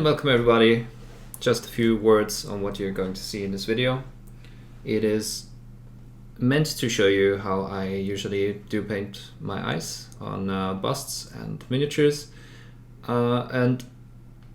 And welcome everybody. Just a few words on what you're going to see in this video. It is meant to show you how I usually do paint my eyes on busts and miniatures, and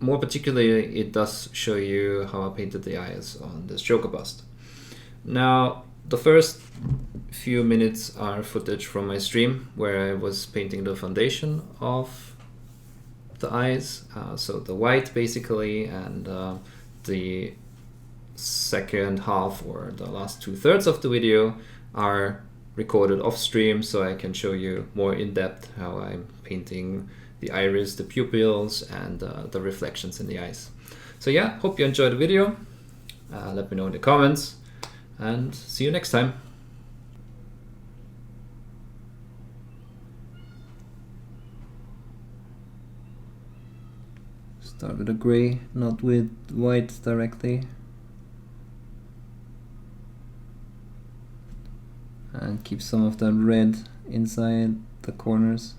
more particularly it does show you how I painted the eyes on this Joker bust. Now the first few minutes are footage from my stream where I was painting the foundation of the eyes, so the white basically, and the second half or the last 2/3 of the video are recorded off stream, so I can show you more in depth how I'm painting the iris, the pupils, and the reflections in the eyes. So yeah, hope you enjoyed the video. Let me know in the comments, and see you next time. Start with a gray, not with white directly. And keep some of that red inside the corners.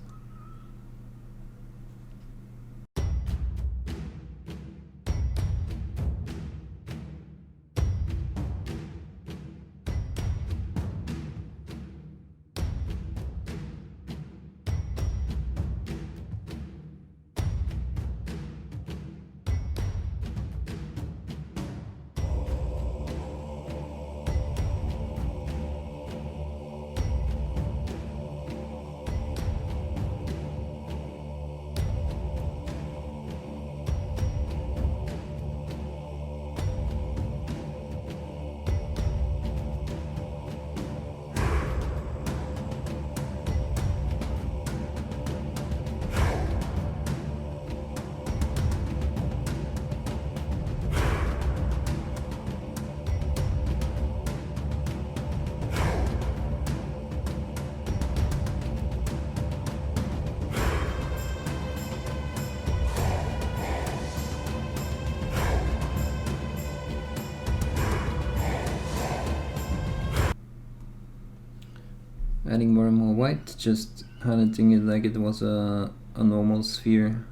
Adding more and more white, just highlighting it like it was a normal sphere.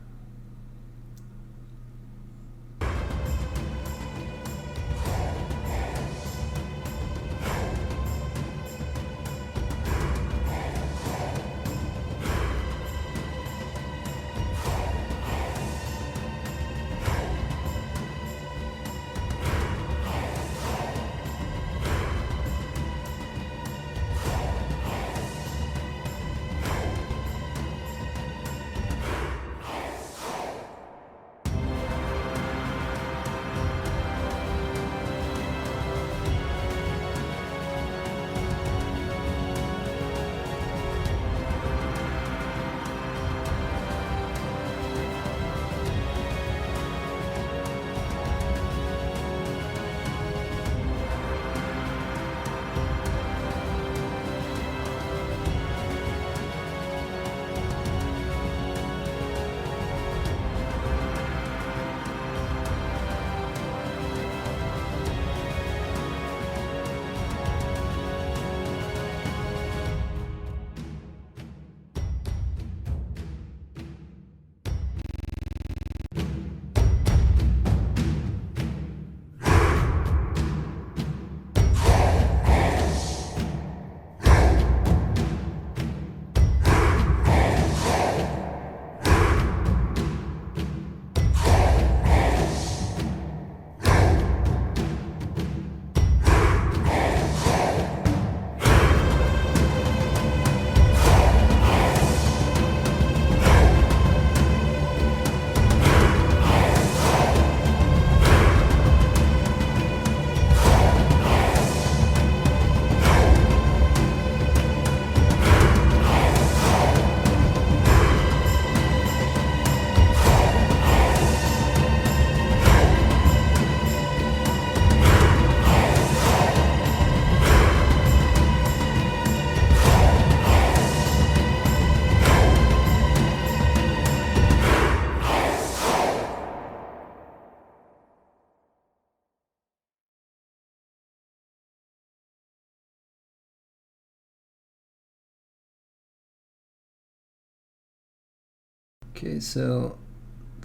Okay, so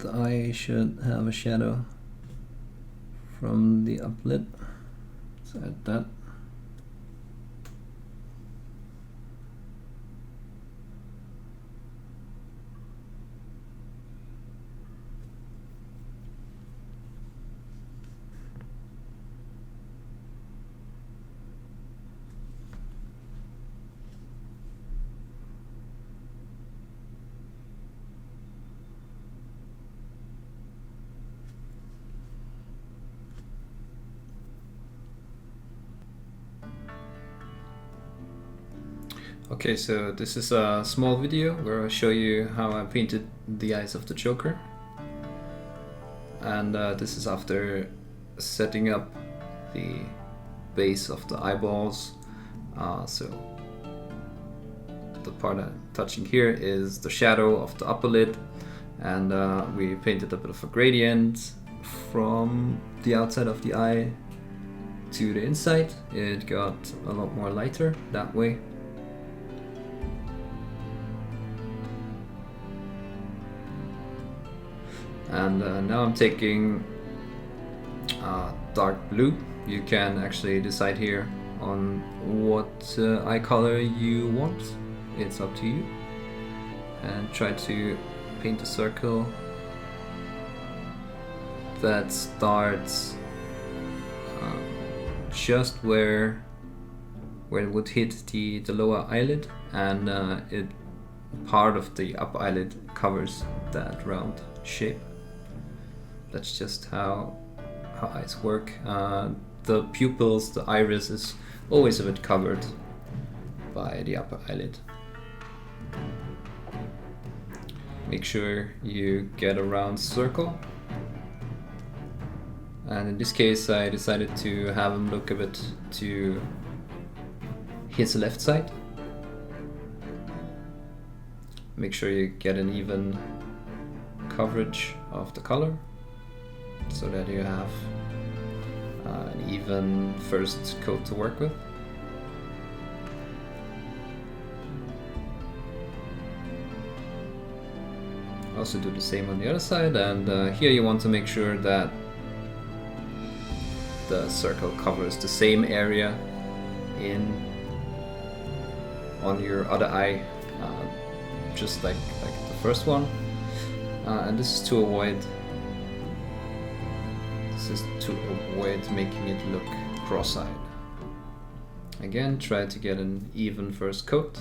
the eye should have a shadow from the uplid. So add that. Okay, so this is a small video where I show you how I painted the eyes of the Joker. And this is after setting up the base of the eyeballs. So the part I'm touching here is the shadow of the upper lid, and we painted a bit of a gradient from the outside of the eye to the inside. It got a lot more lighter that way. And now I'm taking dark blue. You can actually decide here on what eye color you want. It's up to you. And try to paint a circle that starts just where it would hit the lower eyelid, and part of the upper eyelid covers that round shape. That's just how eyes work. The pupils, the iris, is always a bit covered by the upper eyelid. Make sure you get a round circle. And in this case I decided to have him look a bit to his left side. Make sure you get an even coverage of the color, so that you have an even first coat to work with. Also do the same on the other side, and here you want to make sure that the circle covers the same area on your other eye, just like the first one. And this is to avoid making it look cross-eyed. Again, try to get an even first coat.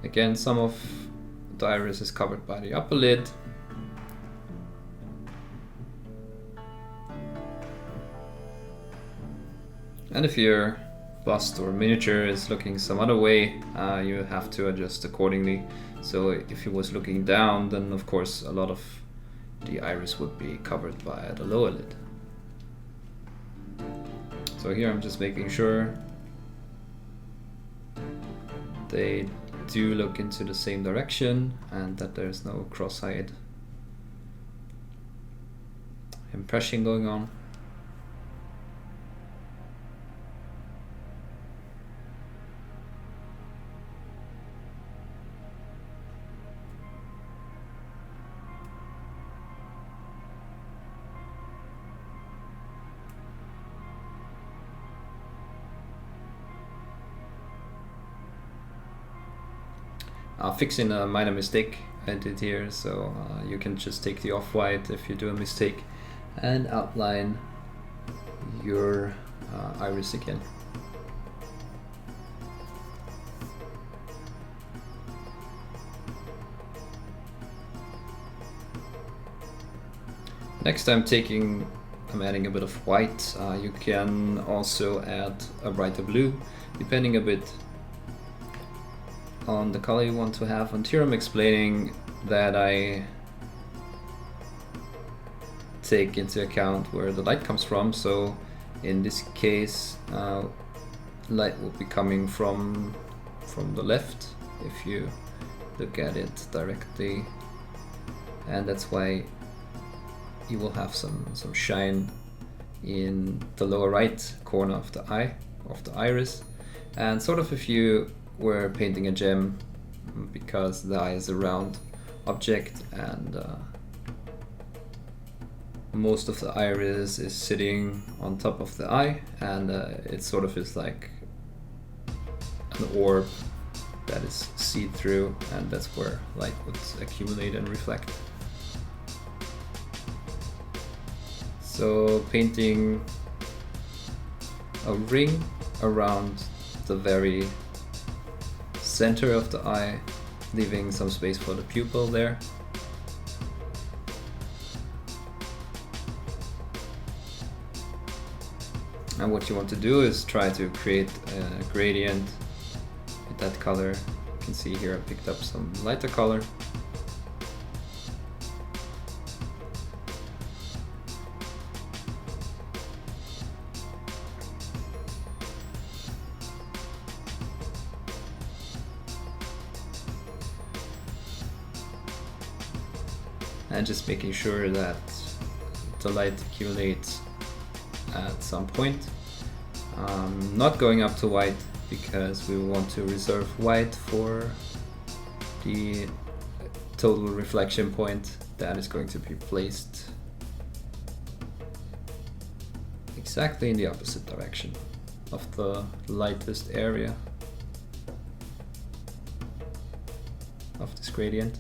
Again, some of the iris is covered by the upper lid. And if your bust or miniature is looking some other way, you have to adjust accordingly. So if it was looking down, then of course a lot of the iris would be covered by the lower lid. So here I'm just making sure they do look into the same direction and that there's no cross-eyed impression going on. Fixing a minor mistake I did here, so you can just take the off-white if you do a mistake and outline your iris again. Next I'm adding a bit of white. You can also add a brighter blue, depending a bit on the color you want to have. And here I'm explaining that I take into account where the light comes from. So in this case, light will be coming from the left if you look at it directly, and that's why you will have some shine in the lower right corner of the eye, of the iris, and sort of if you were painting a gem, because the eye is a round object and most of the iris is sitting on top of the eye, and it sort of is like an orb that is see-through, and that's where light would accumulate and reflect. So painting a ring around the very center of the eye, leaving some space for the pupil there. And what you want to do is try to create a gradient with that color. You can see here I picked up some lighter color. And just making sure that the light accumulates at some point. Not going up to white, because we want to reserve white for the total reflection point that is going to be placed exactly in the opposite direction of the lightest area of this gradient.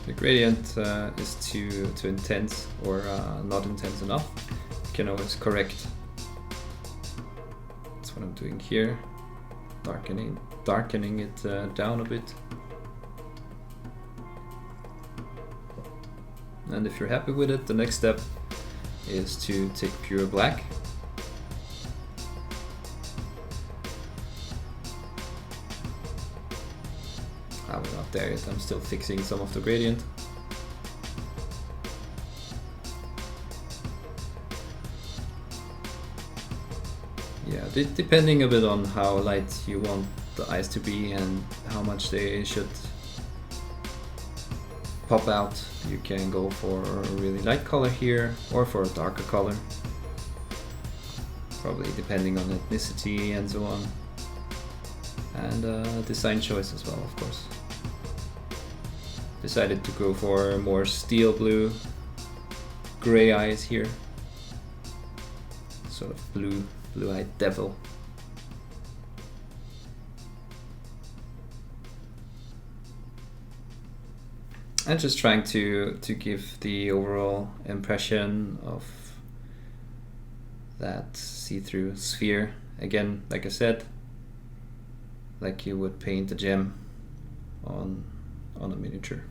The gradient is too intense or not intense enough. You can always correct. That's what I'm doing here, darkening it down a bit. And if you're happy with it, the next step is to take pure black. We're not there yet, I'm still fixing some of the gradient. Yeah, depending a bit on how light you want the eyes to be and how much they should pop out, you can go for a really light color here or for a darker color. Probably depending on ethnicity and so on. And design choice as well, of course. Decided to go for more steel blue, gray eyes here. Sort of blue-eyed devil. And just trying to give the overall impression of that see-through sphere. Again, like I said, like you would paint a gem on a miniature.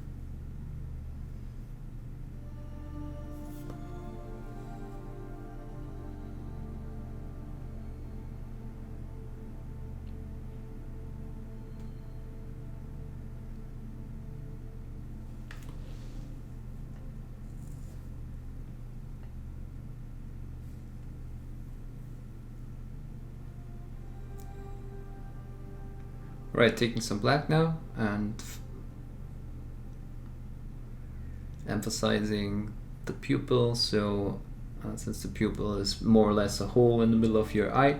Right, taking some black now and emphasizing the pupil. So since the pupil is more or less a hole in the middle of your eye,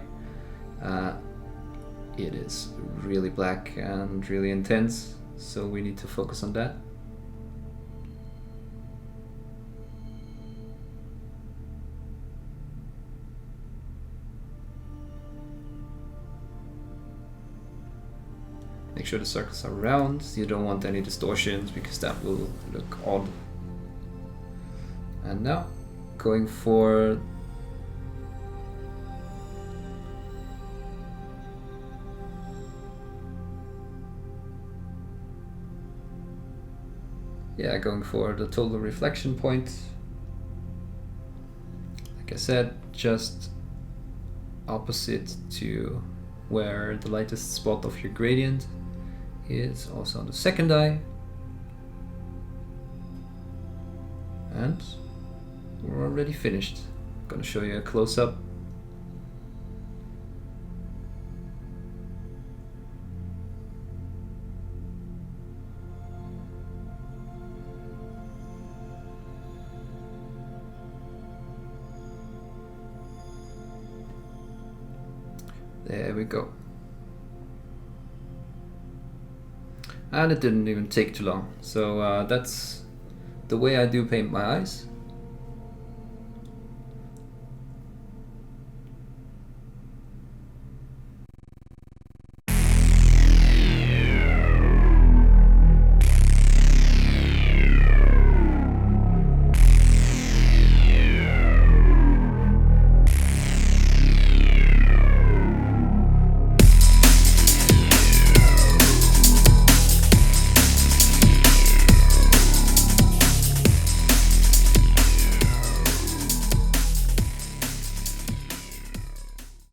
it is really black and really intense, so we need to focus on that. Make sure the circles are round. You don't want any distortions because that will look odd. And now going for yeah, going for the total reflection point. Like I said, just opposite to where the lightest spot of your gradient is, also on the second eye. And we're already finished. I'm gonna show you a close-up. There we go. And it didn't even take too long. So that's the way I do paint my eyes.